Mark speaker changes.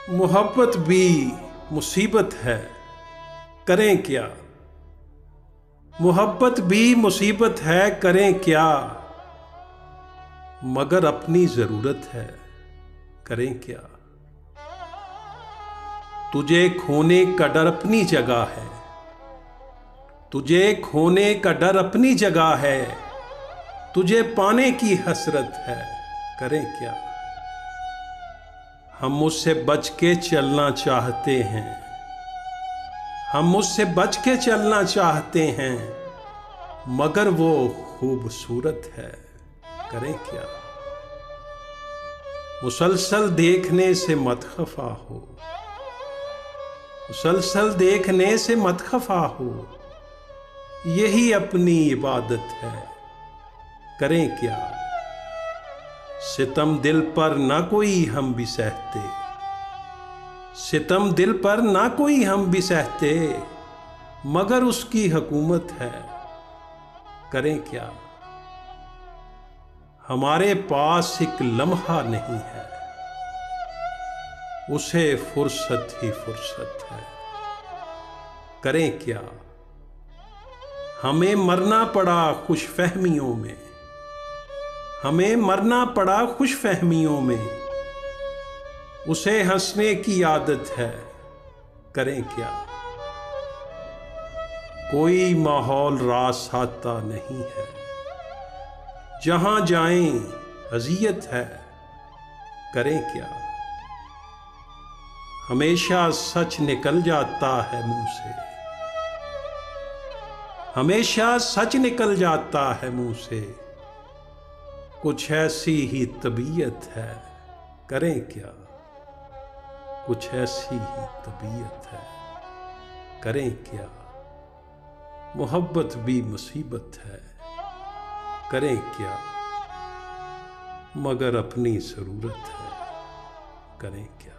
Speaker 1: मोहब्बत भी मुसीबत है, करें क्या। मोहब्बत भी मुसीबत है, करें क्या। मगर अपनी जरूरत है, करें क्या। तुझे खोने का डर अपनी जगह है, तुझे खोने का डर अपनी जगह है, तुझे पाने की हसरत है, करें क्या। हम उससे बच के चलना चाहते हैं, हम उससे बच के चलना चाहते हैं, मगर वो खूबसूरत है, करें क्या। मुसलसल देखने से मत खफा हो, मुसलसल देखने से मत खफा हो, यही अपनी इबादत है, करें क्या। सितम दिल पर ना कोई हम भी सहते, सितम दिल पर ना कोई हम भी सहते, मगर उसकी हुकूमत है, करें क्या। हमारे पास एक लम्हा नहीं है, उसे फुर्सत ही फुर्सत है, करें क्या। हमें मरना पड़ा खुशफहमियों में, हमें मरना पड़ा खुशफहमियों में, उसे हंसने की आदत है, करें क्या। कोई माहौल रास आता नहीं है, जहां जाएं अजियत है, करें क्या। हमेशा सच निकल जाता है मुंह से, हमेशा सच निकल जाता है मुंह से, कुछ ऐसी ही तबीयत है, करें क्या। कुछ ऐसी ही तबीयत है, करें क्या। मोहब्बत भी मुसीबत है, करें क्या। मगर अपनी जरूरत है, करें क्या।